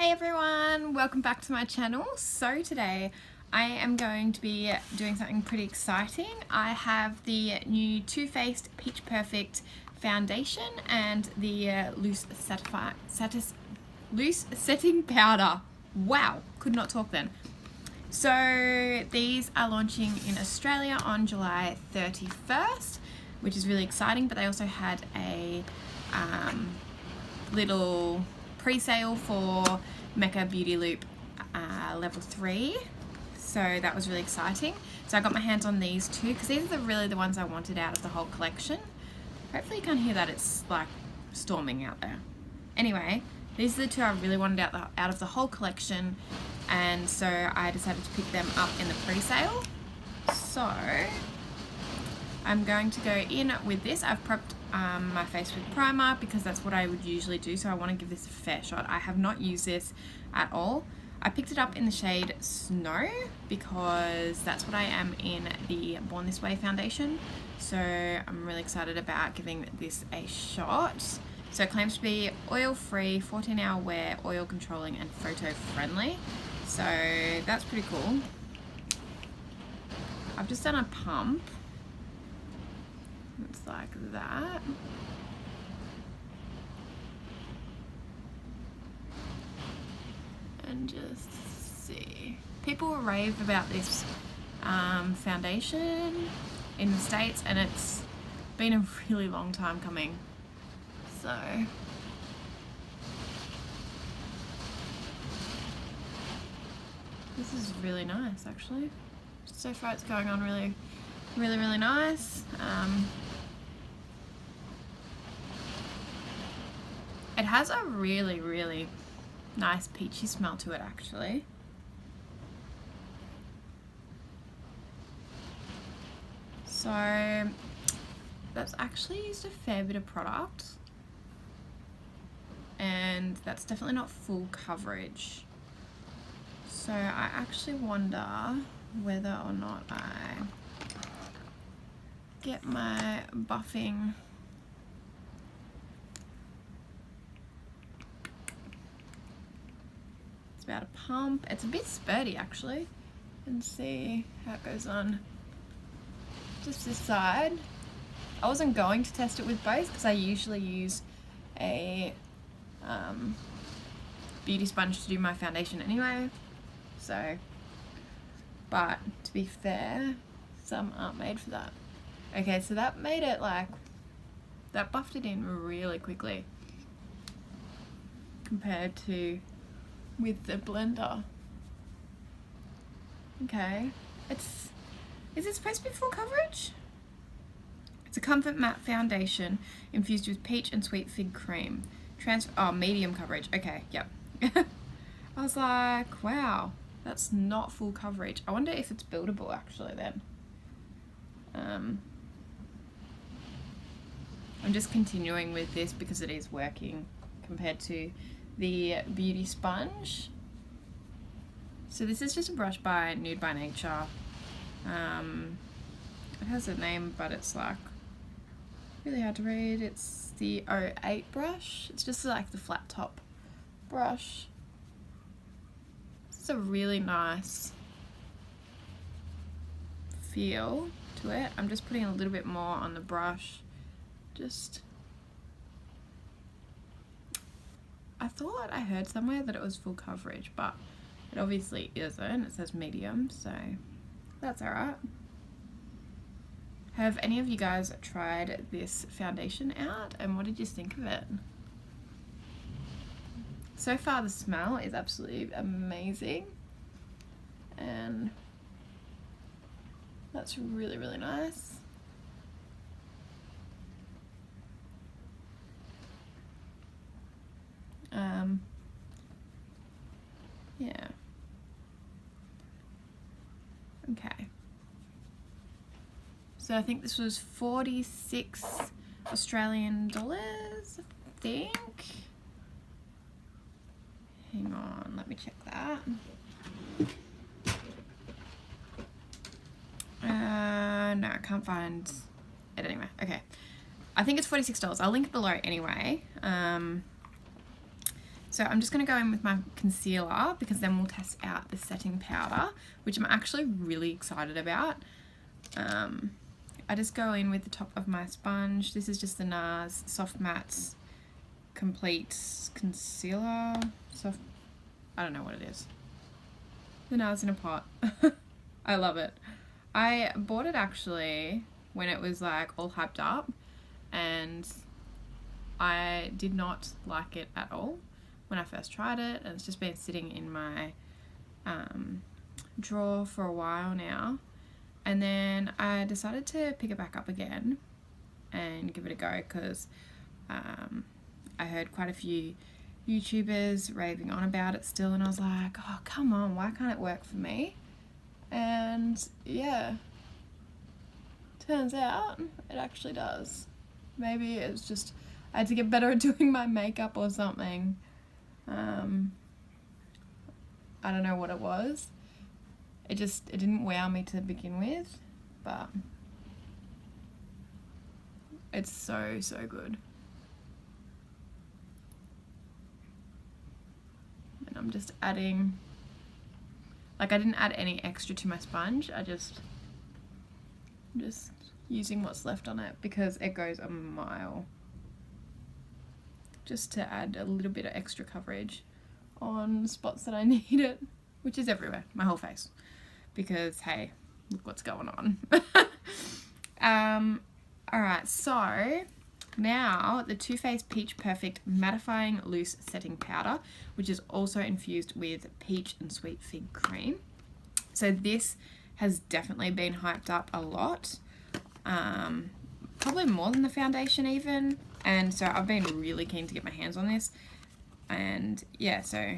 Hey everyone, welcome back to my channel. So today I am going to be doing something pretty exciting. I have the new Too Faced Peach Perfect foundation and the loose setting powder. Wow, could not talk then. So these are launching in Australia on July 31st, which is really exciting, but they also had a little pre-sale for Mecca Beauty Loop level 3, so that was really exciting. So I got my hands on these two because these are really the ones I wanted out of the whole collection. Hopefully you can't hear that, it's like storming out there. Anyway, these are the two I really wanted out of the whole collection, and so I decided to pick them up in the pre-sale. So I'm going to go in with this. I've prepped my face with primer because that's what I would usually do, so I want to give this a fair shot. I have not used this at all. I picked it up in the shade Snow because that's what I am in the Born This Way foundation, so I'm really excited about giving this a shot. So it claims to be oil-free, 14-hour wear, oil controlling and photo-friendly, so that's pretty cool. I've just done a pump. It's like that. And just see. People rave about this foundation in the States, and it's been a really long time coming. So this is really nice, actually. So far it's going on really nice. It has a really nice peachy smell to it, actually. So that's actually used a fair bit of product, and that's definitely not full coverage. So I actually wonder whether or not I get my buffing about a pump. It's a bit spurty actually, and see how it goes on just this side. I wasn't going to test it with both because I usually use a beauty sponge to do my foundation anyway, so, but to be fair, some aren't made for that. Okay, so that made it like, that buffed it in really quickly compared to with the blender. Okay, is it supposed to be full coverage? It's a comfort matte foundation infused with peach and sweet fig cream. Medium coverage. Okay, yep. I was like, wow, that's not full coverage. I wonder if it's buildable actually then. I'm just continuing with this because it is working compared to the beauty sponge. So this is just a brush by Nude by Nature. It has a name, but it's like really hard to read. It's the 08 brush. It's just like the flat top brush. It's a really nice feel to it. I'm just putting a little bit more on the brush. I thought I heard somewhere that it was full coverage, but it obviously isn't. It says medium, so that's alright. Have any of you guys tried this foundation out, and what did you think of it? So far the smell is absolutely amazing, and that's really nice. Yeah. Okay. So I think this was 46 Australian dollars, I think. Hang on, let me check that. No, I can't find it anyway. Okay. I think it's $46. I'll link it below anyway. So I'm just going to go in with my concealer because then we'll test out the setting powder, which I'm actually really excited about. I just go in with the top of my sponge. This is just the NARS Soft Mattes Complete Concealer. I don't know what it is. The NARS in a pot. I love it. I bought it actually when it was like all hyped up, and I did not like it at all when I first tried it, and it's just been sitting in my drawer for a while now. And then I decided to pick it back up again and give it a go because I heard quite a few YouTubers raving on about it still, and I was like, oh come on, why can't it work for me? And yeah, turns out it actually does. Maybe it's just I had to get better at doing my makeup or something. I don't know what it was. It didn't wow me to begin with, but it's so good. And I'm just adding, like I didn't add any extra to my sponge. I'm just using what's left on it because it goes a mile. Just to add a little bit of extra coverage on spots that I need it, which is everywhere, my whole face. Because hey, look what's going on. Alright, so now the Too Faced Peach Perfect Mattifying Loose Setting Powder, which is also infused with peach and sweet fig cream. So this has definitely been hyped up a lot, probably more than the foundation even, and so I've been really keen to get my hands on this. And yeah, so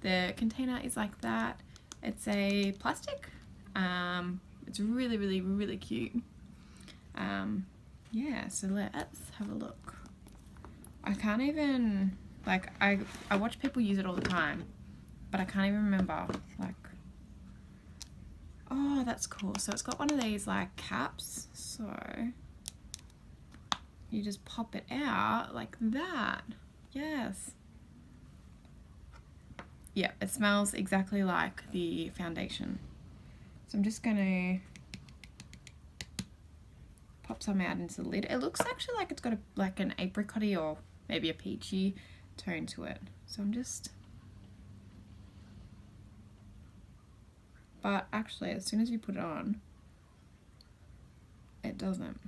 the container is like that. It's a plastic. It's really cute. Yeah, so let's have a look. I can't even, like, I watch people use it all the time, but I can't even remember, like, oh, that's cool. So it's got one of these, like, caps, so you just pop it out like that. Yes. Yeah, it smells exactly like the foundation. So I'm just gonna pop some out into the lid. It looks actually like it's got like an apricot-y or maybe a peachy tone to it. So I'm just, but actually as soon as you put it on, it doesn't.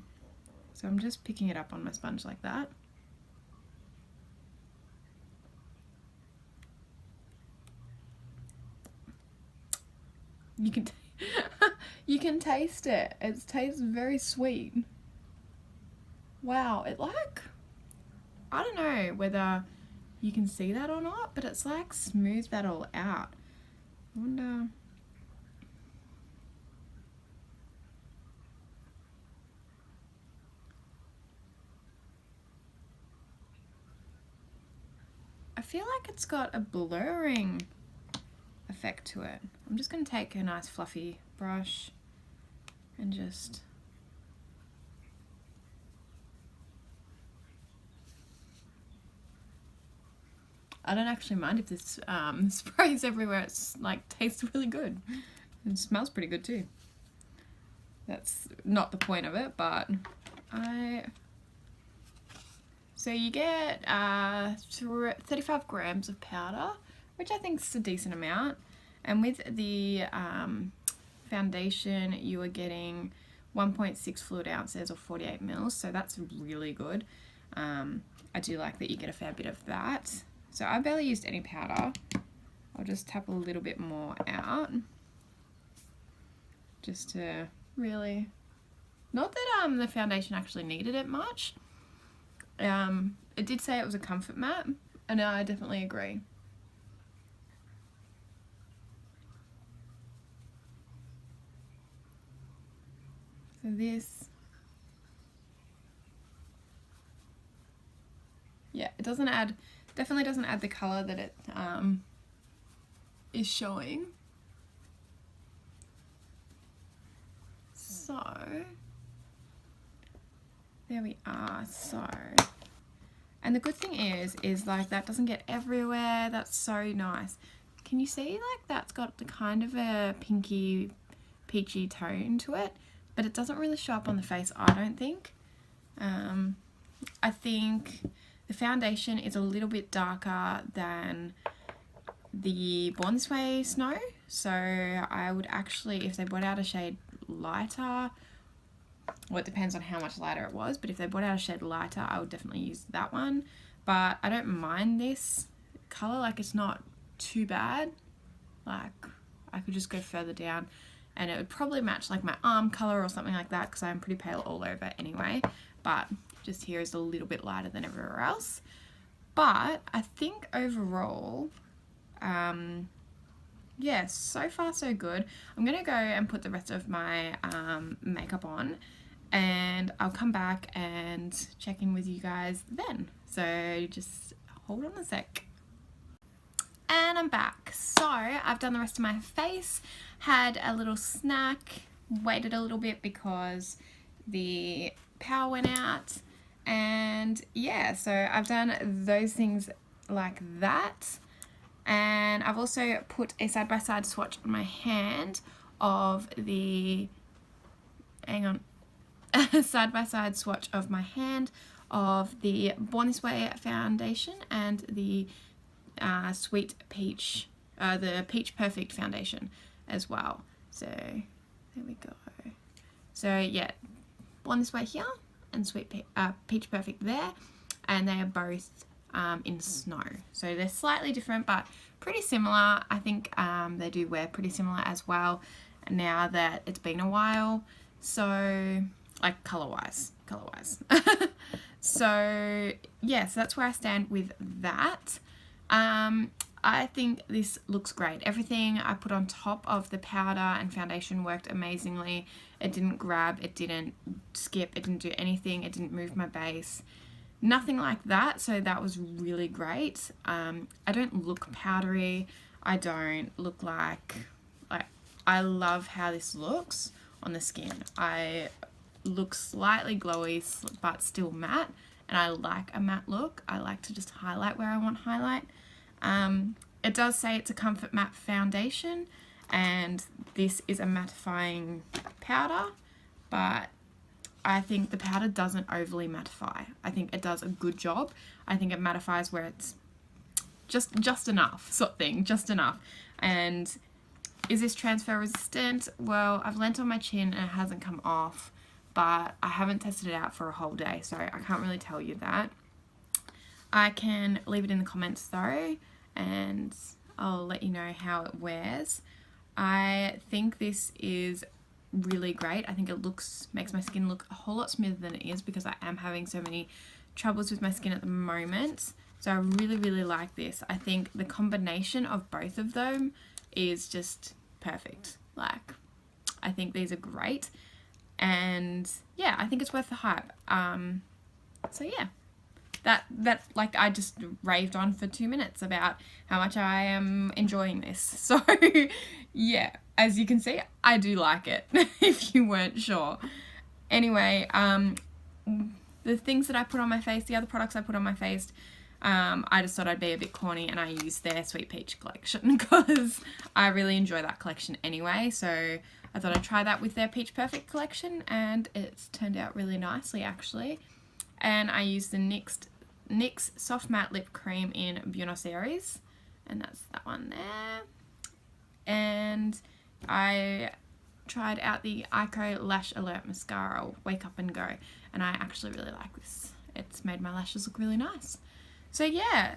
So I'm just picking it up on my sponge like that. You can you can taste it. It tastes very sweet. Wow, it like, I don't know whether you can see that or not, but it's like smoothed that all out. I wonder. I feel like it's got a blurring effect to it. I'm just going to take a nice fluffy brush and just I don't actually mind if this sprays everywhere. It's like tastes really good and smells pretty good too. That's not the point of it, but so you get 35 grams of powder, which I think is a decent amount. And with the foundation, you are getting 1.6 fluid ounces or 48 mils, so that's really good. I do like that you get a fair bit of that. So I barely used any powder. I'll just tap a little bit more out, just to really, not that the foundation actually needed it much. It did say it was a comfort matte, and I definitely agree. So this, yeah, it doesn't add, definitely doesn't add the colour that it is showing. So there we are. So And the good thing is like that doesn't get everywhere. That's so nice. Can you see like that's got the kind of a pinky peachy tone to it, but it doesn't really show up on the face, I don't think. I think the foundation is a little bit darker than the Born This Way Snow, so I would actually, if they brought out a shade lighter, well, it depends on how much lighter it was, but if they brought out a shade lighter, I would definitely use that one. But I don't mind this colour, like it's not too bad. Like I could just go further down and it would probably match like my arm colour or something like that, because I'm pretty pale all over anyway, but just here is a little bit lighter than everywhere else. But I think overall, yeah, so far so good. I'm gonna go and put the rest of my makeup on, and I'll come back and check in with you guys then. So just hold on a sec. And I'm back. So I've done the rest of my face, had a little snack, waited a little bit because the power went out, and yeah, so I've done those things like that. And I've also put a side-by-side swatch on my hand of the, hang on, a side-by-side swatch of my hand of the Born This Way foundation and the Sweet Peach, the Peach Perfect foundation as well. So there we go. So yeah, Born This Way here and Peach Perfect there, and they are both in snow. So they're slightly different but pretty similar. I think they do wear pretty similar as well now that it's been a while. So like color-wise. So yeah, so that's where I stand with that. I think this looks great. Everything I put on top of the powder and foundation worked amazingly. It didn't grab, it didn't skip, it didn't do anything, it didn't move my base. Nothing like that, so that was really great. I don't look powdery. I don't look like I love how this looks on the skin. I look slightly glowy but still matte, and I like a matte look. I like to just highlight where I want highlight. It does say it's a comfort matte foundation, and this is a mattifying powder, but I think the powder doesn't overly mattify. I think it does a good job. I think it mattifies where it's just enough sort of thing, just enough. And is this transfer resistant? Well, I've lent on my chin and it hasn't come off, but I haven't tested it out for a whole day, so I can't really tell you that. I can leave it in the comments though, and I'll let you know how it wears. I think this is really great. I think it makes my skin look a whole lot smoother than it is, because I am having so many troubles with my skin at the moment. So I really like this. I think the combination of both of them is just perfect. Like, I think these are great, and yeah, I think it's worth the hype. So yeah, that like I just raved on for 2 minutes about how much I am enjoying this. So yeah, as you can see, I do like it, if you weren't sure. Anyway, the things that I put on my face, the other products I put on my face, I just thought I'd be a bit corny and I used their Sweet Peach collection because I really enjoy that collection anyway. So I thought I'd try that with their Peach Perfect collection, and it's turned out really nicely actually. And I used the NYX Soft Matte Lip Cream in Buenos Aires, and that's that one there. And I tried out the Ico Lash Alert Mascara, Wake Up and Go, and I actually really like this. It's made my lashes look really nice. So yeah,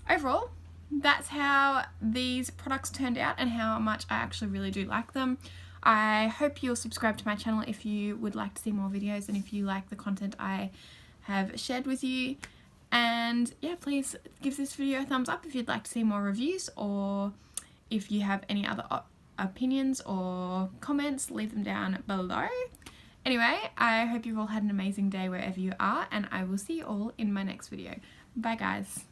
overall, that's how these products turned out and how much I actually really do like them. I hope you'll subscribe to my channel if you would like to see more videos and if you like the content I have shared with you. And yeah, please give this video a thumbs up if you'd like to see more reviews, or if you have any other opinions or comments, leave them down below. Anyway, I hope you've all had an amazing day wherever you are, and I will see you all in my next video. Bye guys.